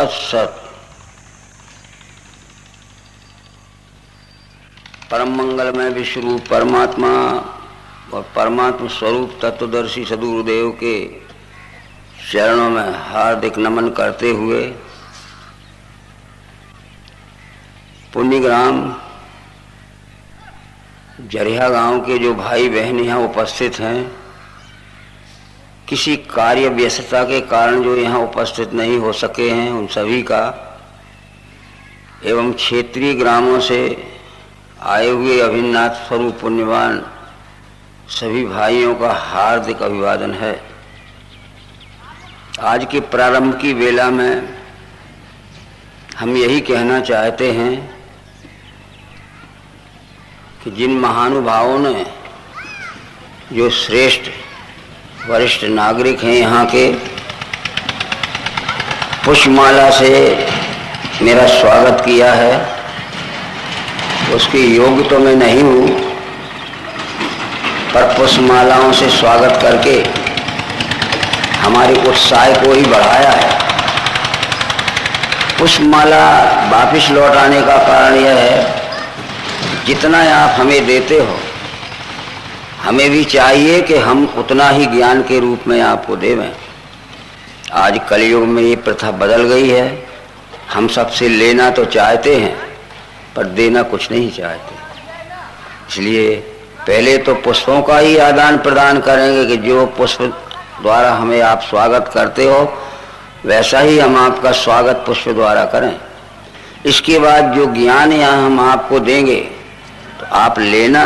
तत्सत। परम मंगलमय विश्वरूप परमात्मा और परमात्मा स्वरूप तत्वदर्शी सदगुरुदेव के चरणों में हार्दिक नमन करते हुए पुण्यग्राम जरिया गांव के जो भाई बहन यहाँ उपस्थित हैं, किसी कार्य व्यस्तता के कारण जो यहाँ उपस्थित नहीं हो सके हैं, उन सभी का एवं क्षेत्रीय ग्रामों से आए हुए अभिन्नाथ स्वरूप पुण्यवान सभी भाइयों का हार्दिक अभिवादन है। आज के प्रारंभ की वेला में हम यही कहना चाहते हैं कि जिन महानुभावों ने, जो श्रेष्ठ वरिष्ठ नागरिक हैं यहाँ के, पुष्पमाला से मेरा स्वागत किया है, उसके योग्य तो मैं नहीं हूँ, पर पुष्पमालाओं से स्वागत करके हमारे उत्साह को ही बढ़ाया है। पुष्पमाला वापिस लौट आने का कारण यह है, जितना आप हमें देते हो, हमें भी चाहिए कि हम उतना ही ज्ञान के रूप में आपको देवें। आज कलयुग में ये प्रथा बदल गई है। हम सबसे लेना तो चाहते हैं पर देना कुछ नहीं चाहते। इसलिए पहले तो पुष्पों का ही आदान प्रदान करेंगे कि जो पुष्प द्वारा हमें आप स्वागत करते हो, वैसा ही हम आपका स्वागत पुष्प द्वारा करें। इसके बाद जो ज्ञान यहाँ हम आपको देंगे तो आप लेना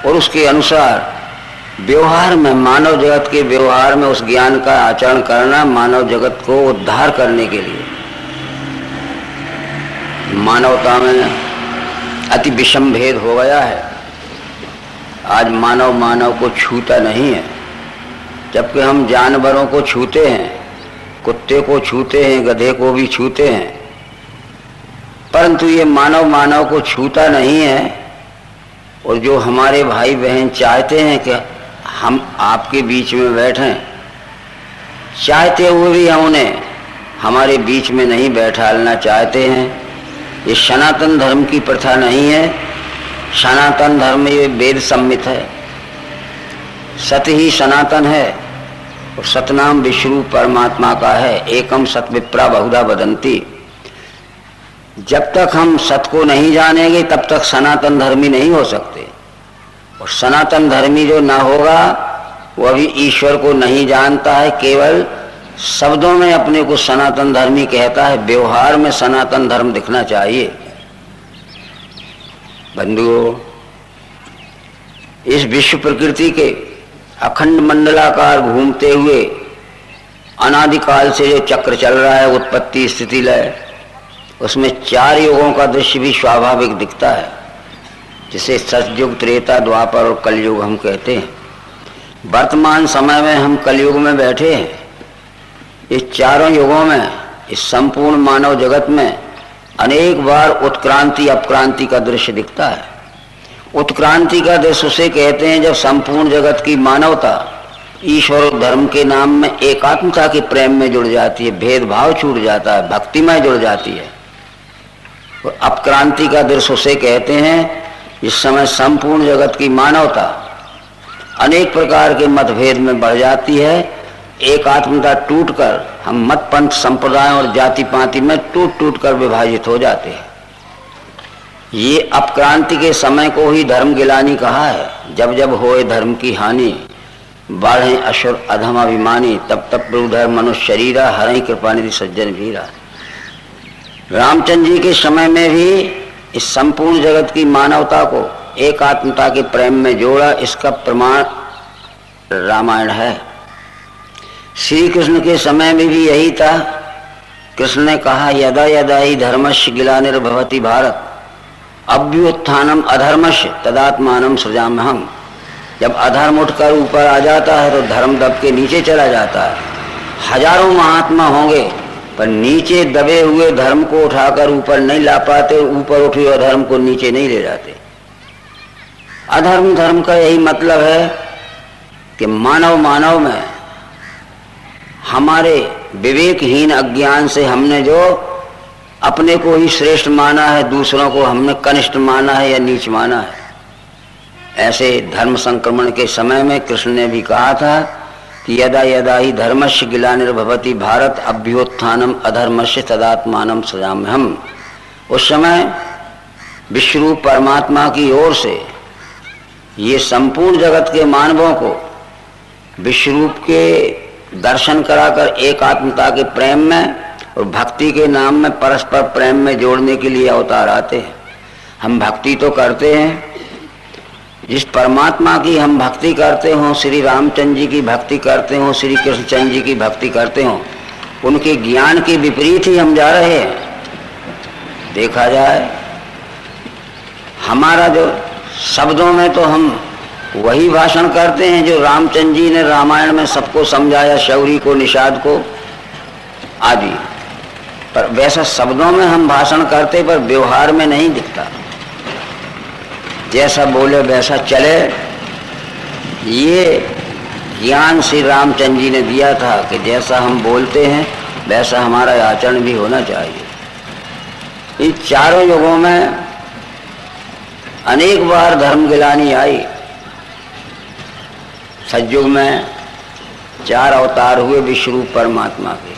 और उसके अनुसार व्यवहार में, मानव जगत के व्यवहार में उस ज्ञान का आचरण करना, मानव जगत को उद्धार करने के लिए। मानवता में अति विषम भेद हो गया है। आज मानव मानव को छूता नहीं है, जबकि हम जानवरों को छूते हैं, कुत्ते को छूते हैं, गधे को भी छूते हैं, परंतु ये मानव मानव को छूता नहीं है। और जो हमारे भाई बहन चाहते हैं कि हम आपके बीच में बैठें, चाहते हुए भी हम उन्हें हमारे बीच में नहीं बैठालना चाहते हैं। ये सनातन धर्म की प्रथा नहीं है। सनातन धर्म ये वेद सम्मित है। सत्य ही सनातन है और सतनाम विश्वरूप परमात्मा का है। एकम सत विप्रा बहुधा वदंती। जब तक हम सत्य को नहीं जानेंगे तब तक सनातन धर्मी नहीं हो सकते। और सनातन धर्मी जो ना होगा वह भी ईश्वर को नहीं जानता है, केवल शब्दों में अपने को सनातन धर्मी कहता है। व्यवहार में सनातन धर्म दिखना चाहिए। बंधुओं, इस विश्व प्रकृति के अखंड मंडलाकार घूमते हुए अनादिकाल से जो चक्र चल रहा है, उत्पत्ति स्थिति लय, उसमें 4 युगों का दृश्य भी स्वाभाविक दिखता है, जिसे सतयुग, त्रेता, द्वापर और कलयुग हम कहते हैं। वर्तमान समय में हम कलयुग में बैठे हैं। इस चारों युगों में, इस संपूर्ण मानव जगत में अनेक बार उत्क्रांति अपक्रांति का दृश्य दिखता है। उत्क्रांति का दृश्य उसे कहते हैं जब संपूर्ण जगत की मानवता ईश्वर और धर्म के नाम में एकात्मता के प्रेम में जुड़ जाती है, भेदभाव छूट जाता है, भक्तिमय जुड़ जाती है। और अपक्रांति का दृश्य उसे कहते हैं जिस समय संपूर्ण जगत की मानवता अनेक प्रकार के मतभेद में बढ़ जाती है। एकात्मता टूटकर हम मत पंथ संप्रदायों और जाति पाति में टूट टूट कर विभाजित हो जाते हैं। ये अपक्रांति के समय को ही धर्म गिलानी कहा है। जब जब होए धर्म की हानि, बाढ़े असुर अधम अभिमानी, तब तब प्रभुधर मनुष्य शरीरा, हरई कृपा निधि सज्जन भीरा। रामचंद्र जी के समय में भी इस संपूर्ण जगत की मानवता को एकात्मता के प्रेम में जोड़ा। इसका प्रमाण रामायण है। श्री कृष्ण के समय में भी यही था। कृष्ण ने कहा, यदा यदा ही धर्मस्य ग्लानिर्भवति भारत अभ्युत्थानम अधर्मस्य तदात्मानं सृजाम्यहम्। जब अधर्म उठकर ऊपर आ जाता है तो धर्म दब के नीचे चला जाता है। हजारों महात्मा होंगे पर नीचे दबे हुए धर्म को उठाकर ऊपर नहीं ला पाते, ऊपर उठे हुए धर्म को नीचे नहीं ले जाते। अधर्म धर्म का यही मतलब है कि मानव मानव में हमारे विवेकहीन अज्ञान से हमने जो अपने को ही श्रेष्ठ माना है, दूसरों को हमने कनिष्ठ माना है या नीच माना है। ऐसे धर्म संक्रमण के समय में कृष्ण ने भी कहा था कि यदा यदा ही धर्मस्य ग्लानिर्भवति भारत अभ्युत्थानम अधर्मस्य तदात्मानं सृजाम्यहम्। उस समय विश्वरूप परमात्मा की ओर से ये संपूर्ण जगत के मानवों को विश्वरूप के दर्शन कराकर एकात्मता के प्रेम में और भक्ति के नाम में परस्पर प्रेम में जोड़ने के लिए अवतार आते हैं। हम भक्ति तो करते हैं, जिस परमात्मा की हम भक्ति करते हों, श्री रामचंद्र जी की भक्ति करते हों, श्री कृष्णचंद्र जी की भक्ति करते हों, उनके ज्ञान के विपरीत ही हम जा रहे हैं। देखा जाए हमारा जो शब्दों में तो हम वही भाषण करते हैं जो रामचंद्र जी ने रामायण में सबको समझाया, शौरी को, निषाद को आदि, पर वैसा शब्दों में हम भाषण करते पर व्यवहार में नहीं दिखता। जैसा बोले वैसा चले, ये ज्ञान श्री रामचंद्र जी ने दिया था कि जैसा हम बोलते हैं वैसा हमारा आचरण भी होना चाहिए। इन चारों युगों में अनेक बार धर्म गिलानी आई। सतयुग में 4 अवतार हुए विश्वरूप परमात्मा के।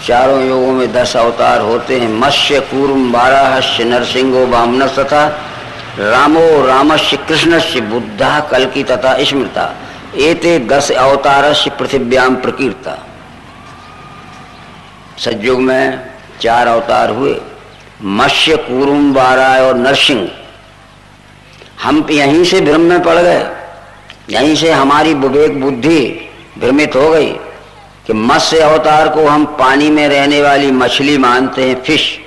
चारों युगों में 10 अवतार होते हैं। मत्स्य, कूर्म, वाराहस्य, नरसिंहो, वामनस तथा रामो रामस्य कृष्णस्य बुद्धा कल्कि तथा स्मृता एते 10 अवतारस्य पृथिव्याम प्रकीर्ता। सतयुग में 4 अवतार हुए, मत्स्य, कूर्म, वाराह और नरसिंह। हम यहीं से भ्रम में पड़ गए, यहीं से हमारी विवेक बुद्धि भ्रमित हो गई कि मत्स्य अवतार को हम पानी में रहने वाली मछली मानते हैं, फिश।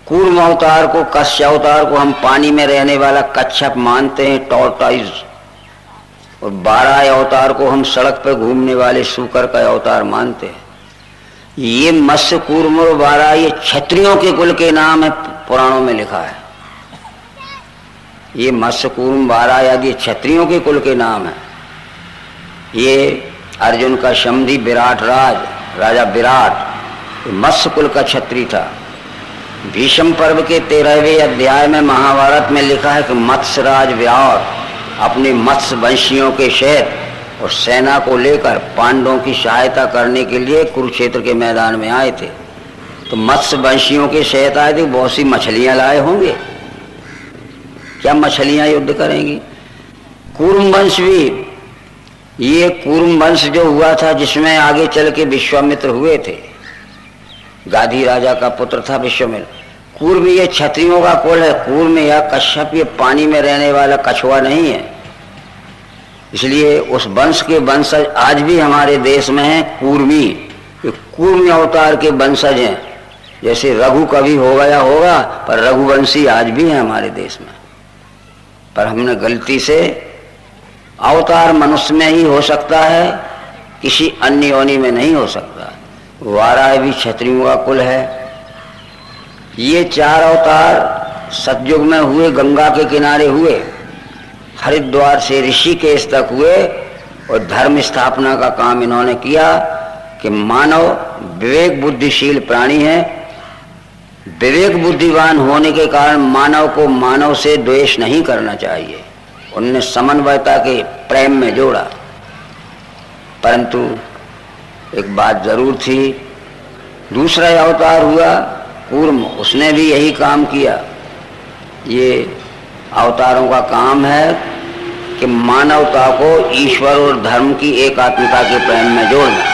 कूर्म अवतार को, कश्य अवतार को हम पानी में रहने वाला कच्छप मानते हैं, टॉर्टाइज। और वाराह अवतार को हम सड़क पर घूमने वाले सूकर का अवतार मानते हैं। ये मत्स्य, कूर्म और वाराह ये क्षत्रियों के कुल के नाम है, पुराणों में लिखा है। ये मत्स्य, कूर्म, वाराह आदि क्षत्रियों के कुल के नाम है। ये अर्जुन का समधी विराट राजा विराट मत्स्य कुल का क्षत्रिय था। भीष्म पर्व के 13वें अध्याय में महाभारत में लिखा है कि मत्स्यराज विराट अपने मत्स्य वंशियों के सहित और सेना को लेकर पांडवों की सहायता करने के लिए कुरुक्षेत्र के मैदान में आए थे। तो मत्स्य वंशियों के सहित आए थे, बहुत सी मछलियां लाए होंगे। क्या मछलियां युद्ध करेंगी? कूर्म वंश भी, ये कूर्म वंश जो हुआ था जिसमें आगे चल के विश्वामित्र हुए थे, गाधी राजा का पुत्र था विश्वामित्र। कूर्म ये क्षत्रियों का कुल है। कूर्म या कश्यप ये पानी में रहने वाला कछुआ नहीं है, इसलिए उस वंश के वंशज आज भी हमारे देश में हैं। कूर्मी, ये कूर्म अवतार के वंशज हैं। जैसे रघु कभी हो गया होगा, पर रघुवंशी आज भी है हमारे देश में। पर हमने गलती से, अवतार मनुष्य में ही हो सकता है, किसी अन्य योनि में नहीं हो सकता। वाराह भी क्षत्रियों का कुल है। ये 4 अवतार सतयुग में हुए, गंगा के किनारे हुए, हरिद्वार से ऋषिकेश तक हुए और धर्म स्थापना का काम इन्होंने किया कि मानव विवेक बुद्धिशील प्राणी है। विवेक बुद्धिवान होने के कारण मानव को मानव से द्वेष नहीं करना चाहिए। उनने समन्वयता के प्रेम में जोड़ा। परंतु एक बात जरूर थी, दूसरा अवतार हुआ कूर्म, उसने भी यही काम किया। ये अवतारों का काम है कि मानवता को ईश्वर और धर्म की एकात्मता के प्रेम में जोड़ना।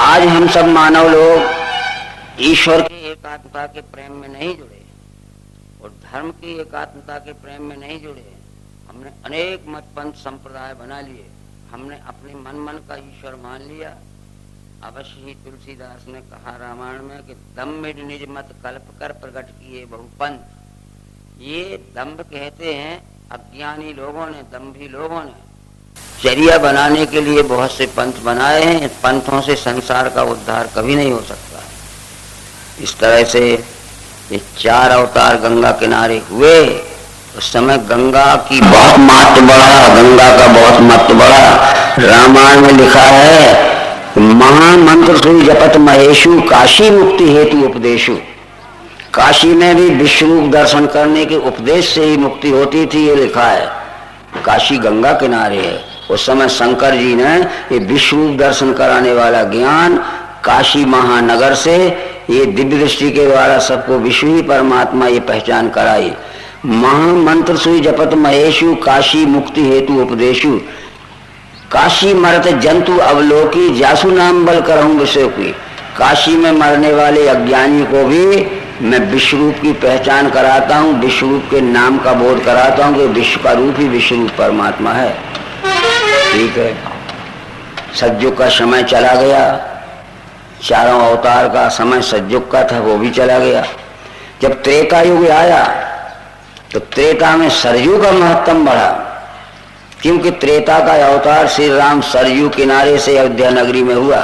आज हम सब मानव लोग ईश्वर की एकात्मता के प्रेम में नहीं जुड़े और धर्म की एकात्मता के प्रेम में नहीं जुड़े। हमने अनेक मत पंथ संप्रदाय बना लिए, हमने अपने मन का ईश्वर मान लिया। अवश्य ही तुलसीदास ने कहा रामायण में कि दम्भ निज मत कल्प कर प्रकट किए बहुपंथ। ये दम्भ कहते हैं अज्ञानी लोगों ने, दम्भी लोगों ने चर्या बनाने के लिए बहुत से पंथ बनाए हैं। पंथों से संसार का उद्धार कभी नहीं हो सकता। इस तरह से ये 4 अवतार गंगा किनारे हुए। उस समय गंगा की बहुत महत्व बढ़ा, गंगा का बहुत महत्व बढ़ा। रामायण में लिखा है महामंत्र सुई जपत महेशु काशी मुक्ति हेतु उपदेशु। काशी में भी विश्वरूप दर्शन करने के उपदेश से ही मुक्ति होती थी, ये लिखा है। काशी गंगा किनारे है। उस समय शंकर जी ने ये विश्वरूप दर्शन कराने वाला ज्ञान काशी महानगर से ये दिव्य दृष्टि के द्वारा सबको विश्व ही परमात्मा ये पहचान कराई। महामंत्र सुई जपत महेशु काशी मुक्ति हेतु उपदेशु। काशी मरत जंतु अवलोकी जासु नाम बल करहूं विषय की। काशी में मरने वाले अज्ञानी को भी मैं विश्वरूप की पहचान कराता हूँ, विश्वरूप के नाम का बोध कराता हूँ कि विश्व का रूप ही विश्वरूप परमात्मा है। ठीक है, सतयुग का समय चला गया, चारों अवतार का समय सतयुग का था, वो भी चला गया। जब त्रेता युग आया तो त्रेता में सरयू का महत्व बढ़ा, क्योंकि त्रेता का अवतार श्री राम सरयू किनारे से अयोध्या नगरी में हुआ।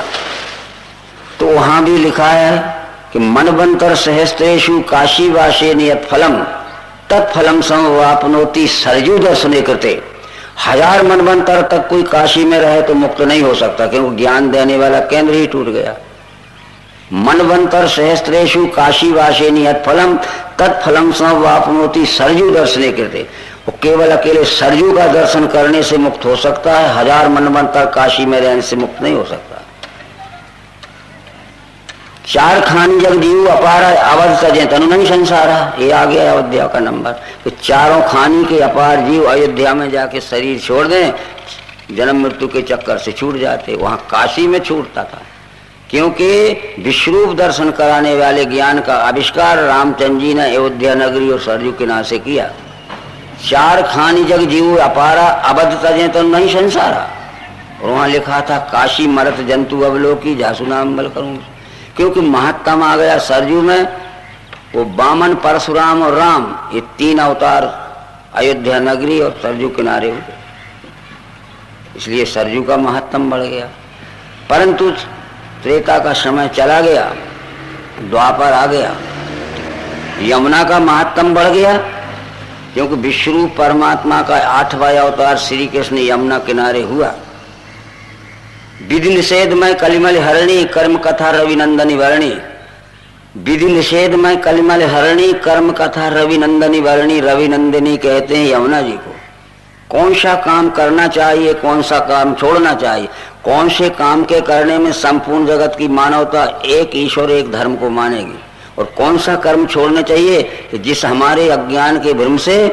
तो वहां भी लिखा है कि मनवंतर सहस्त्रेषु काशी वासे नियत फलम तत्फलम समवापनोति सरयू दर्शने कृते। 1000 मनवंतर तक कोई काशी में रहे तो मुक्त नहीं हो सकता, क्योंकि ज्ञान देने वाला केंद्र ही टूट गया। मनवंतर सहस्त्रेषु काशी वासे नियत फलम तत्फलम समवापनोति सरयू दर्शने कृते। वो केवल अकेले सरयू का दर्शन करने से मुक्त हो सकता है, 1000 मनवंतर काशी में रहने से मुक्त नहीं हो सकता। 4 खानी जग जीव अपार अवध सजे तनु नहीं संसारा, ये आ गया अयोध्या का नंबर। तो चारों खानी के अपार जीव अयोध्या में जाके शरीर छोड़ दें, जन्म मृत्यु के चक्कर से छूट जाते। वहां काशी में छूटता था, क्योंकि विश्वरूप दर्शन कराने वाले ज्ञान का आविष्कार रामचंद्र जी ने अयोध्या नगरी और सरयू किनारे से किया। 4 खानी जग जीव अपारा अवध सजे तनु नहीं संसारा, और वहां लिखा था काशी मरत जंतु अवलोकी जासु नाम बल करूं। क्योंकि महात्मा आ गया सरयू में, वो वामन परशुराम और राम, ये 3 अवतार अयोध्या नगरी और सरयू किनारे हुए, इसलिए सरयू का महत्व बढ़ गया। परंतु त्रेता का समय चला गया, द्वापर आ गया, यमुना का महत्व बढ़ गया, क्योंकि विश्वरूप परमात्मा का 8वां अवतार श्री कृष्ण यमुना किनारे हुआ। विधि निषेध में कलिमल हरणी कर्म कथा रविनंदनी वर्णी। विधि निषेध में कलिमल हरणी कर्म कथा रविनंदनी वर्णी। रविनंदिनी कहते हैं यमुना जी को। कौन सा काम करना चाहिए, कौन सा काम छोड़ना चाहिए, कौन से काम के करने में संपूर्ण जगत की मानवता एक ईश्वर एक धर्म को मानेगी, और कौन सा कर्म छोड़ना चाहिए जिस हमारे अज्ञान के भ्रम से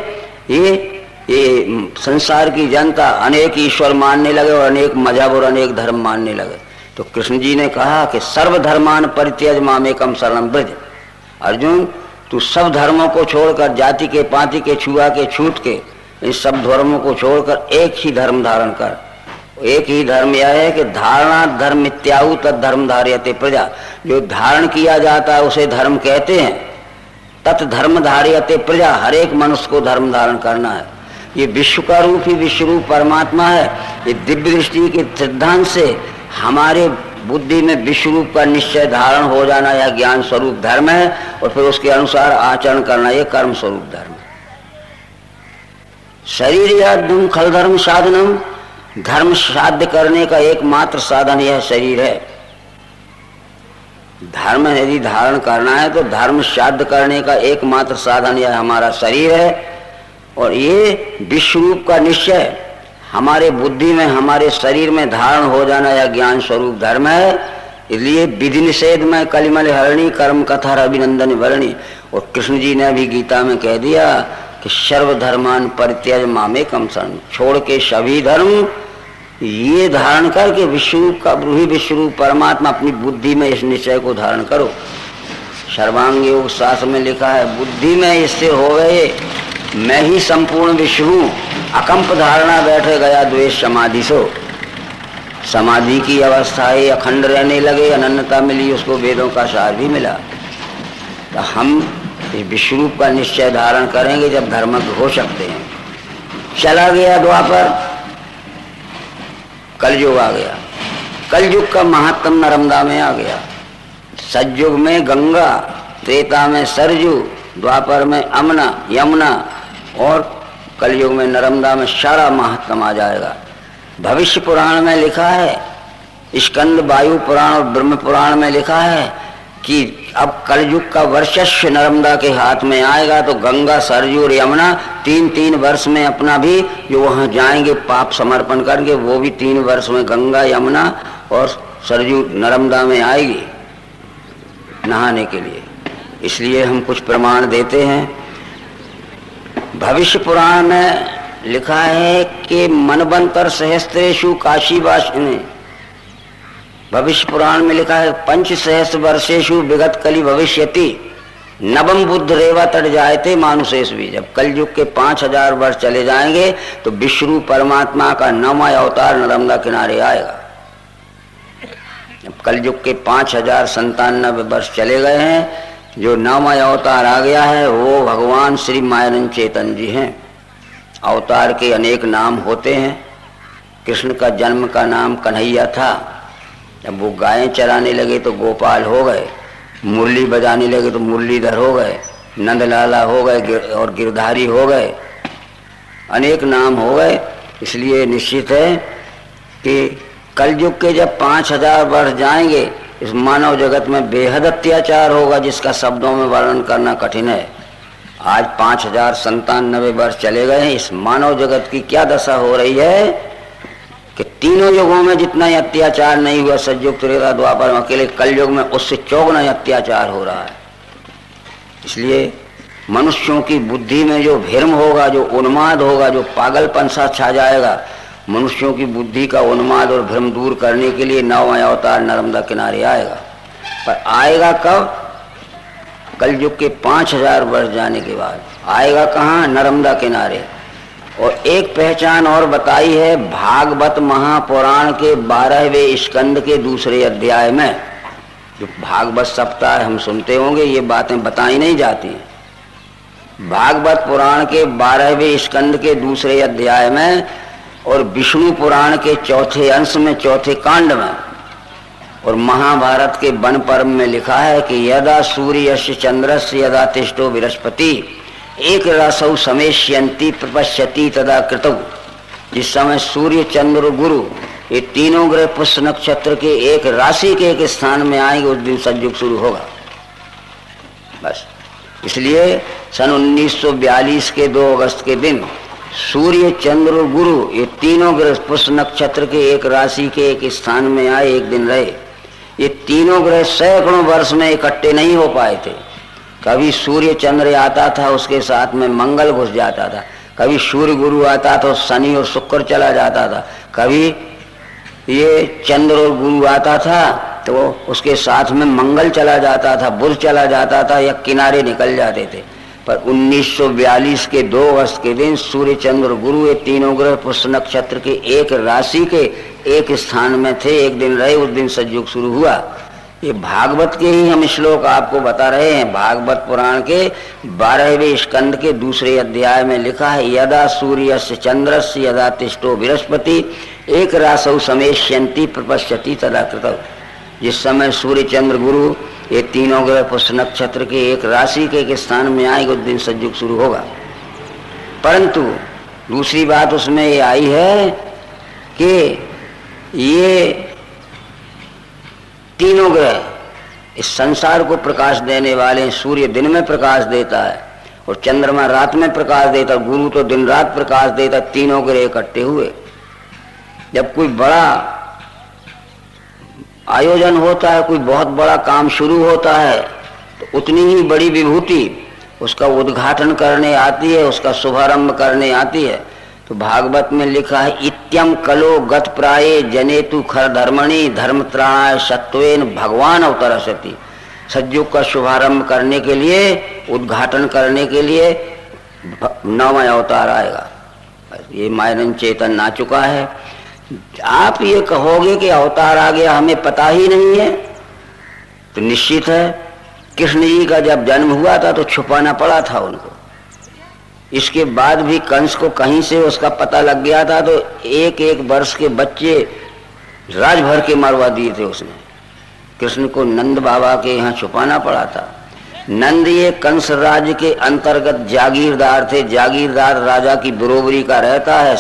ये संसार की जनता अनेक ईश्वर मानने लगे और अनेक मजहब और अनेक धर्म मानने लगे। तो कृष्ण जी ने कहा कि सर्वधर्मान परित्यज मामेकम शरणं व्रज। अर्जुन, तू सब धर्मों को छोड़कर, जाति के पाति के छुआ के छूट के, इन सब धर्मों को छोड़कर एक ही धर्म धारण कर। एक ही धर्म यह है कि धारणा धर्म इत्याहु तद धर्म धार्यते प्रजा। जो धारण किया जाता है उसे धर्म कहते हैं। तत् धर्म धार्यते प्रजा, हर एक मनुष्य को धर्म धारण करना है। ये विश्व का रूप ही विश्वरूप परमात्मा है। ये दिव्य दृष्टि के सिद्धांत से हमारे बुद्धि में विश्वरूप का निश्चय धारण हो जाना यह ज्ञान स्वरूप धर्म है, और फिर उसके अनुसार आचरण करना यह कर्म स्वरूप धर्म है। शरीर या दुम खल धर्म साधनम, धर्म साध्य करने का एकमात्र साधन यह शरीर है। धर्म यदि धारण करना है तो धर्म साध्य करने का एकमात्र साधन यह हमारा शरीर है, और ये विश्वरूप का निश्चय हमारे बुद्धि में, हमारे शरीर में धारण हो जाना यह ज्ञान स्वरूप धर्म है। इसलिए विधि निषेध में कलिमल हरणी कर्म कथा अभिनंदन वर्णी। और कृष्ण जी ने भी गीता में कह दिया कि सर्वधर्मान परित्यज मामेकम शरणं, छोड़ के सभी धर्म ये धारण करके विश्वरूप का ही विश्वरूप परमात्मा अपनी बुद्धि में इस निश्चय को धारण करो। सर्वांग योग शास्त्र में लिखा है, बुद्धि में स्थिर हो गए मैं ही संपूर्ण विश्व हूँ, अकंप धारणा बैठे गया द्वेष समाधि सो। समाधि की अवस्थाएं अखंड रहने लगे, अनन्यता मिली, उसको वेदों का सार भी मिला। तो हम इस विश्वरूप का निश्चय धारण करेंगे जब धर्मज्ञ हो सकते हैं। चला गया द्वापर, कलयुग आ गया। कलयुग का महत्व नर्मदा में आ गया। सतयुग में गंगा, त्रेता में सरयू, द्वापर में अमना यमुना, और कलयुग में नर्मदा में सारा महत्व आ जाएगा। भविष्य पुराण में लिखा है स्कंद वायु पुराण और ब्रह्म पुराण में लिखा है कि अब कलयुग का वर्चस्व नर्मदा के हाथ में आएगा, तो गंगा, सरयू और यमुना 3-3 वर्ष में अपना भी जो वहां जाएंगे पाप समर्पण करके, वो भी 3 वर्ष में गंगा, यमुना और सरयू नर्मदा में आएगी नहाने के लिए। इसलिए हम कुछ प्रमाण देते हैं। भविष्य पुराण में लिखा है कि मनवंतर सहस्त्रेषु काशीवासिने, भविष्य पुराण में लिखा है 5 सहस्त्र वर्षेषु विगत कलि भविष्यति नवम बुद्ध रेवा तट जायते मानुषेश भी। जब कलयुग के 5000 वर्ष चले जाएंगे तो विष्णु परमात्मा का 9वां अवतार नर्मदा किनारे आएगा। जब कलयुग के 5097 वर्ष चले गए हैं, जो 9वां अवतार आ गया है वो भगवान श्री मायरन चेतन जी हैं। अवतार के अनेक नाम होते हैं। कृष्ण का जन्म का नाम कन्हैया था, जब वो गायें चराने लगे तो गोपाल हो गए, मुरली बजाने लगे तो मुरलीधर हो गए, नंदलाला हो गए और गिरधारी हो गए, अनेक नाम हो गए। इसलिए निश्चित है कि कलयुग के जब 5000 वर्ष जाएंगे, इस मानव जगत में बेहद अत्याचार होगा जिसका शब्दों में वर्णन करना कठिन है। आज 5097 वर्ष चले गए हैं, इस मानव जगत की क्या दशा हो रही है कि तीनों युगों में जितना अत्याचार नहीं हुआ सतयुग, त्रेता, द्वापर, अकेले कलयुग में उससे 4 अत्याचार हो रहा है। इसलिए मनुष्यों की बुद्धि में जो भ्रम होगा, जो उन्माद होगा, जो पागलपन सा छा जाएगा, मनुष्यों की बुद्धि का उन्माद और भ्रम दूर करने के लिए 9वां अवतार नर्मदा किनारे आएगा। पर आएगा कब? कलयुग के 5000 वर्ष जाने के बाद आएगा। कहाँ? नर्मदा किनारे। और एक पहचान और बताई है भागवत महापुराण के 12वें स्कंद के 2 अध्याय में। जो भागवत सप्ताह हम सुनते होंगे, ये बातें बताई नहीं जाती। भागवत पुराण के 12वें स्कंद के 2 अध्याय में और विष्णु पुराण के 4थे अंश में 4थे कांड में और महाभारत के वन पर्व में लिखा है कि यदा सूर्यस्य चंद्रस्य यदा तिष्ठो बृहस्पति एक रसौ समेष्यन्ति प्रपश्यति तदा कृतौ। जिस समय सूर्य, चंद्र, गुरु ये तीनों ग्रह पुष्य नक्षत्र के एक राशि के एक स्थान में आएंगे, उस दिन सतयुग शुरू होगा। बस इसलिए सन 1942 के 2 अगस्त के दिन सूर्य, चंद्र, गुरु ये तीनों ग्रह पुष्य नक्षत्र के एक राशि के एक स्थान में आए, एक दिन रहे। ये तीनों ग्रह सैकड़ों वर्ष में इकट्ठे नहीं हो पाए थे। कभी सूर्य चंद्र आता था, उसके साथ में मंगल घुस जाता था, कभी सूर्य गुरु आता तो शनि और शुक्र चला जाता था, कभी ये चंद्र और गुरु आता था तो उसके साथ में मंगल चला जाता था, बुध चला जाता था या किनारे निकल जाते थे। पर 1942 के 2 अगस्त के दिन सूर्य, चंद्र, गुरु ये तीनों ग्रह पुष्य नक्षत्र के एक राशि के एक स्थान में थे, एक दिन रहे, उस दिन सतयुग शुरू हुआ। ये भागवत के ही हम श्लोक आपको बता रहे हैं। भागवत पुराण के 12वें स्कंद के 2 अध्याय में लिखा है यदा सूर्यस्य चंद्रस्य यदा तिष्ठो बृहस्पति एक रासौ समेष्यन्ति प्रपश्यति तदा कृतौ। जिस समय सूर्य, चंद्र, गुरु ये तीनों ग्रह पुष्य नक्षत्र के एक राशि के एक स्थान में आएंगे, उस दिन सतयुग शुरू होगा। परंतु दूसरी बात उसमें ये आई है कि ये तीनों ग्रह इस संसार को प्रकाश देने वाले हैं। सूर्य दिन में प्रकाश देता है और चंद्रमा रात में प्रकाश देता है, गुरु तो दिन रात प्रकाश देता। तीनों ग्रह इकट्ठे हुए। जब कोई बड़ा आयोजन होता है, कोई बहुत बड़ा काम शुरू होता है, तो उतनी ही बड़ी विभूति उसका उद्घाटन करने आती है, उसका शुभारंभ करने आती है। तो भागवत में लिखा है इत्यम कलो गत प्राये जनेतु खर धर्मणि धर्मत्राणाय सत्वेन भगवान अवतरसति। सतयुग का शुभारंभ करने के लिए, उद्घाटन करने के लिए 9वां अवतार आएगा। ये मायरन चेतन आ चुका है। आप ये कहोगे कि अवतार आ गया, हमें पता ही नहीं है, तो निश्चित है कृष्ण जी का जब जन्म हुआ था तो छुपाना पड़ा था उनको। इसके बाद भी कंस को कहीं से उसका पता लग गया था, तो 1-1 वर्ष के बच्चे राज भर के मरवा दिए थे उसने। कृष्ण को नंद बाबा के यहाँ छुपाना पड़ा था। नंद ये कंस राज्य के अंतर्गत जागीरदार थे। जागीरदार राजा की बरोबरी का रहता है,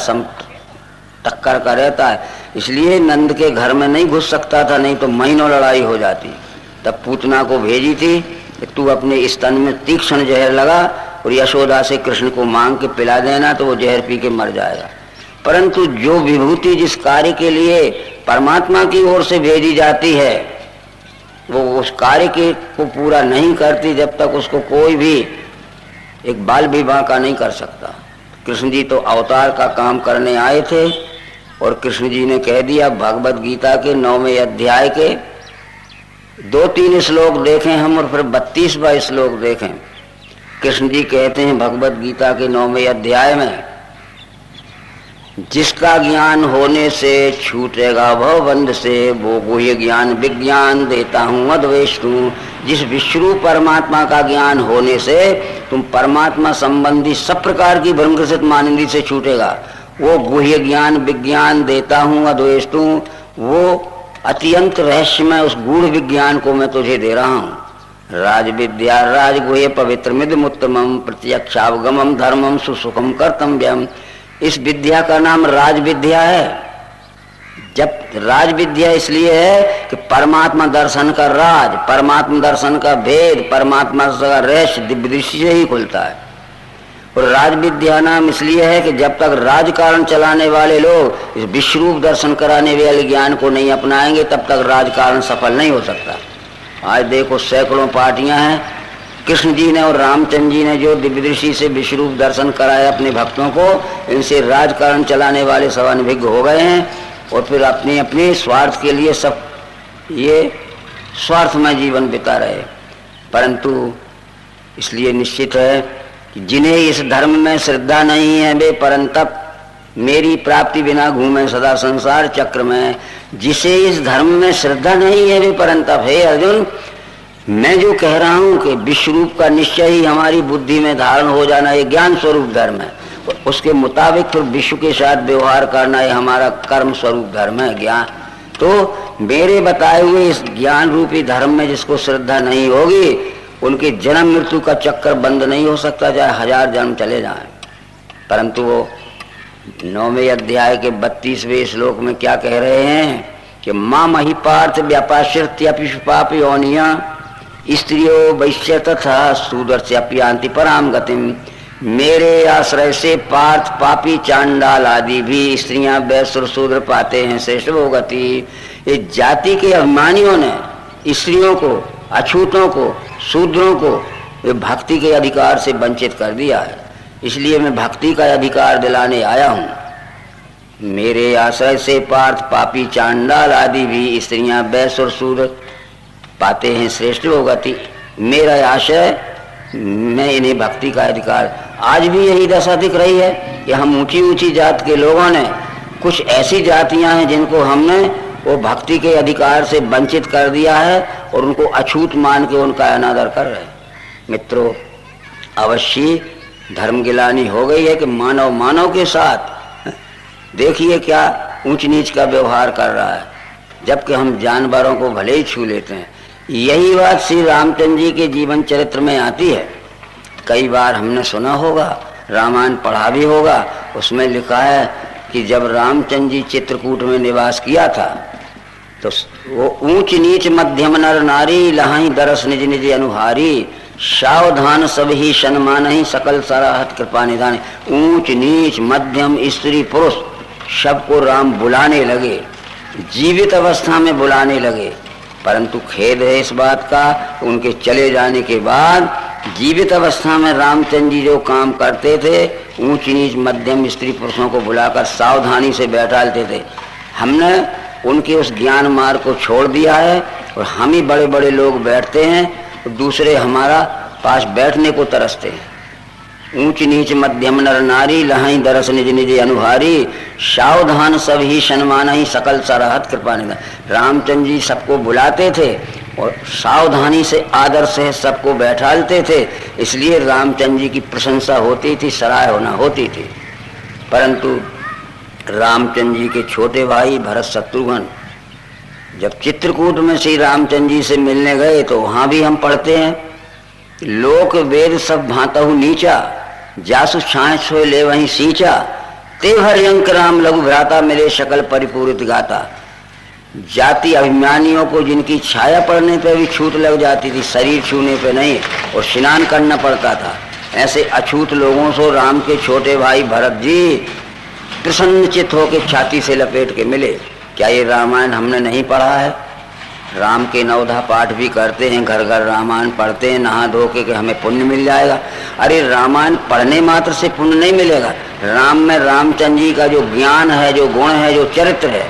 टक्कर का रहता है। इसलिए नंद के घर में नहीं घुस सकता था, नहीं तो महीनों लड़ाई हो जाती। तब पूतना को भेजी थी कि तू अपने स्तन में तीक्ष्ण जहर लगा और यशोदा से कृष्ण को मांग के पिला देना, तो वो जहर पी के मर जाएगा। परंतु जो विभूति जिस कार्य के लिए परमात्मा की ओर से भेजी जाती है, वो उस कार्य के को पूरा नहीं करती जब तक उसको कोई भी एक बाल विवाह का नहीं कर सकता। कृष्ण जी तो अवतार का काम करने आए थे और कृष्ण जी ने कह दिया, भगवत गीता के 9वें अध्याय के 2-3 श्लोक देखें हम और फिर 32वां श्लोक देखें। कृष्ण जी कहते हैं भगवत गीता के 9वें अध्याय में, जिसका ज्ञान होने से छूटेगा भव बंध से, वो गुह्य ज्ञान विज्ञान देता हूँ अद्वेष्टु। जिस विश्वरूप परमात्मा का ज्ञान होने से तुम परमात्मा संबंधी सब प्रकार की भ्रमग्रसित मानिंदी से छूटेगा, वो गुह्य ज्ञान विज्ञान देता हूँ अद्वेष्टु। वो अत्यंत रहस्यमय उस गूढ़ विज्ञान को मैं तुझे दे रहा हूँ। राज विद्या राज गुह्य पवित्र मिदमुत्तमम प्रत्यक्षावगमम धर्मम सुसुखम कर्तव्यम। इस विद्या का नाम राज विद्या है। जब राज विद्या इसलिए है कि परमात्मा दर्शन का राज, परमात्मा दर्शन का भेद, परमात्मा का रहस्य दिव्य दृष्टि से ही खुलता है। और राज विद्या नाम इसलिए है कि जब तक राजकारण चलाने वाले लोग इस विश्वरूप दर्शन कराने वाले ज्ञान को नहीं अपनाएंगे, तब तक राजकारण सफल नहीं हो सकता। आज देखो सैकड़ों पार्टियां हैं। कृष्ण जी ने और रामचंद्र जी ने जो दिव्य दृष्टि से विश्वरूप दर्शन कराया अपने भक्तों को, इनसे राजकारण चलाने वाले सब अनभिज्ञ हो गए हैं और फिर अपने अपने स्वार्थ के लिए सब ये स्वार्थमय जीवन बिता रहे। परंतु इसलिए निश्चित है कि जिन्हें इस धर्म में श्रद्धा नहीं है वे परंतप मेरी प्राप्ति बिना घूमे सदा संसार चक्र में। जिसे इस धर्म में श्रद्धा नहीं है वे परंतप। हे अर्जुन, मैं जो कह रहा हूं कि विश्वरूप का निश्चय ही हमारी बुद्धि में धारण हो जाना ये ज्ञान स्वरूप धर्म है, उसके मुताबिक फिर विश्व के साथ व्यवहार करना ये हमारा कर्म स्वरूप धर्म है ज्ञान। तो मेरे बताए हुए इस ज्ञान रूपी धर्म में जिसको श्रद्धा नहीं होगी, उनके जन्म मृत्यु का चक्कर बंद नहीं हो सकता, चाहे 1000 जन्म चले जाएं। परंतु वो 9वें अध्याय के 32वें श्लोक में क्या कह रहे हैं कि मां मही पार्थ व्यापाश्रित्यपि पापी योनिया स्त्रियो वैश्य तथा शूद्र से अप्यांति पराम गतिम। मेरे आश्रय से पार्थ पापी चांडाल आदि भी स्त्रियां वैश्य शूद्र पाते हैं श्रेष्ठ वो गति। ये जाति के अभिमानियों ने स्त्रियों को, अछूतों को, शूद्रों को ये भक्ति के अधिकार से वंचित कर दिया है। इसलिए मैं भक्ति का अधिकार दिलाने आया हूँ। मेरे आश्रय से पार्थ पापी चांडाल आदि भी स्त्रियां वैश्य और शूद्र पाते हैं श्रेष्ठ वो गति। मेरा आशय, मैं इन्हें भक्ति का अधिकार। आज भी यही दशा दिख रही है कि हम ऊंची ऊंची जात के लोगों ने, कुछ ऐसी जातियां हैं जिनको हमने वो भक्ति के अधिकार से वंचित कर दिया है और उनको अछूत मान के उनका अनादर कर रहे हैं। मित्रों, अवश्य धर्म गिलानी हो गई है कि मानव मानव के साथ देखिए क्या ऊंच नीच का व्यवहार कर रहा है, जबकि हम जानवरों को भले ही छू लेते हैं। यही बात श्री रामचंद्र जी के जीवन चरित्र में आती है। कई बार हमने सुना होगा, रामायण पढ़ा भी होगा। उसमें लिखा है कि जब रामचंद्र जी चित्रकूट में निवास किया था तो वो ऊंच नीच मध्यम नर नारी लहाई दरस निज निज अनुहारी। सावधान सब ही सन्मान ही सकल सराहत कृपा निधान। ऊंच नीच मध्यम स्त्री पुरुष सबको राम बुलाने लगे, जीवित अवस्था में बुलाने लगे। परंतु खेद है इस बात का, उनके चले जाने के बाद जीवित अवस्था में रामचंद्र जी जो काम करते थे, ऊंच नीच मध्यम स्त्री पुरुषों को बुलाकर सावधानी से बैठालते थे। हमने उनके उस ज्ञान मार्ग को छोड़ दिया है और हम ही बड़े बड़े लोग बैठते हैं और दूसरे हमारा पास बैठने को तरसते हैं। ऊंच नीच मध्यम नर नारी लहाई दरस निज निज अनुहारी। सावधान सब ही सन्मान ही सकल सराहत कृपा निधान। रामचंद्र जी सबको बुलाते थे और सावधानी से आदर से सबको बैठालते थे, इसलिए रामचंद्र जी की प्रशंसा होती थी, सराह होना होती थी। परंतु रामचंद्र जी के छोटे भाई भरत शत्रुघ्न जब चित्रकूट में श्री रामचंद्र जी से मिलने गए तो वहां भी हम पढ़ते हैं, लोक वेद सब भांतहु नीचा, जासु छाछ सोए ले वहीं सींचा। ते हरियंक राम लघु भ्राता मिले सकल परिपूरित गाता। जाति अभिमानियों को जिनकी छाया पड़ने पर भी छूट लग जाती थी, शरीर छूने पे नहीं, और स्नान करना पड़ता था, ऐसे अछूत लोगों से राम के छोटे भाई भरत जी प्रसन्नचित होकर छाती से लपेट के मिले। क्या ये रामायण हमने नहीं पढ़ा है? राम के नवधा पाठ भी करते हैं, घर घर रामायण पढ़ते हैं नहा धो के कि हमें पुण्य मिल जाएगा। अरे रामायण पढ़ने मात्र से पुण्य नहीं मिलेगा। राम में रामचंद्र जी का जो ज्ञान है, जो गुण है, जो चरित्र है,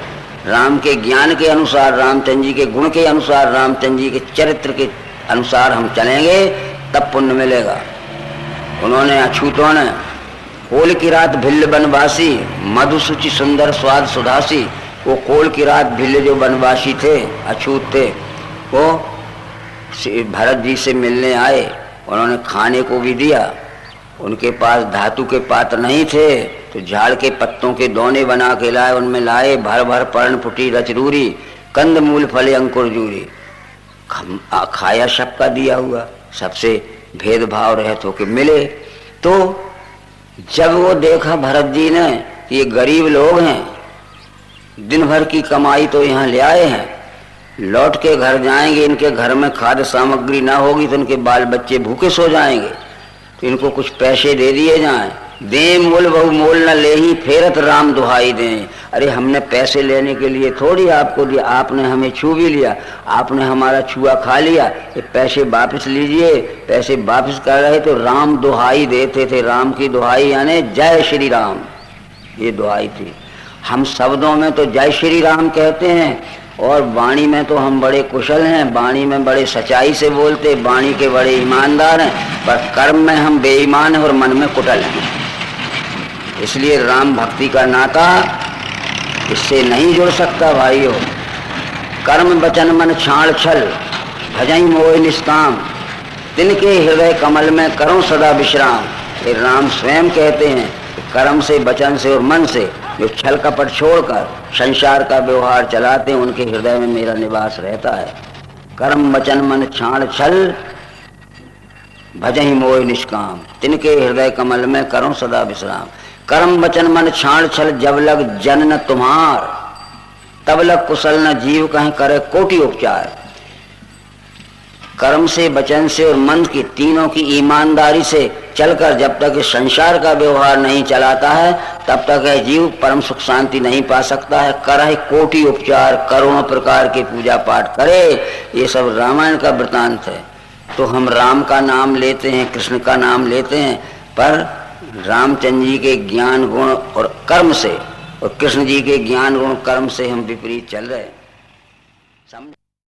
राम के ज्ञान के अनुसार, रामचंद्र जी के गुण के अनुसार, रामचंद्र जी के चरित्र के अनुसार हम चलेंगे तब पुण्य मिलेगा। उन्होंने अछूतों ने कोल की रात भिल्ल बनवासी मधुसूचि सुंदर स्वाद सुधासी, वो कोल की रात भिल्ल जो बनवासी थे, अछूत थे, वो भरत जी से मिलने आए। उन्होंने खाने को भी दिया। उनके पास धातु के पात्र नहीं थे तो झाड़ के पत्तों के दोने बना के लाए, उनमें लाए भर भर पर्ण फुटी रचरूरी कंद मूल फले अंकुर जूरी। खाया सबका दिया हुआ, सबसे भेदभाव रहत होके मिले। तो जब वो देखा भरत जी ने ये गरीब लोग हैं, दिन भर की कमाई तो यहाँ ले आए हैं, लौट के घर जाएंगे, इनके घर में खाद्य सामग्री ना होगी तो इनके बाल बच्चे भूखे सो जाएंगे, तो इनको कुछ पैसे दे दिए जाएं। दे मोल बहु मोल न ले ही फेरत राम दुहाई दें। अरे हमने पैसे लेने के लिए थोड़ी आपको दिया, आपने हमें छू भी लिया, आपने हमारा छुआ खा लिया, ये पैसे वापस लीजिए। पैसे वापस कर रहे तो राम दुहाई देते थे। राम की दुहाई यानी जय श्री राम, ये दुहाई थी। हम शब्दों में तो जय श्री राम कहते हैं और वाणी में तो हम बड़े कुशल हैं, वाणी में बड़े सच्चाई से बोलते, वाणी के बड़े ईमानदार हैं, पर कर्म में हम बेईमान हैं और मन में कुटिल हैं। इसलिए राम भक्ति का नाता इससे नहीं जुड़ सकता भाइयों। कर्म वचन मन छाड़ छल भजई मोह निष्काम, तिनके हृदय कमल में करो सदा विश्राम। ये राम स्वयं कहते हैं, कर्म से, वचन से और मन से जो छल कपट छोड़कर संसार का व्यवहार चलाते हैं, उनके हृदय में मेरा निवास रहता है। कर्म वचन मन छाड़ छल भजहि मोह निष्काम, तिनके हृदय कमल में करो सदा विश्राम। कर्म वचन मन छाड़ छल जब लग जन न तुम्हार, तब लग कुशल न जीव कहीं करे कोटि उपचार। कर्म से, वचन से और मन की तीनों की ईमानदारी से चलकर जब तक इस संसार का व्यवहार नहीं चलाता है, तब तक है जीव परम सुख शांति नहीं पा सकता है। करे कोटि उपचार, करोड़ों प्रकार के पूजा पाठ करे, ये सब रामायण का वृतांत है। तो हम राम का नाम लेते हैं, कृष्ण का नाम लेते हैं, पर रामचंद्र जी के ज्ञान गुण और कर्म से और कृष्ण जी के ज्ञान गुण कर्म से हम विपरीत चल रहे हैं।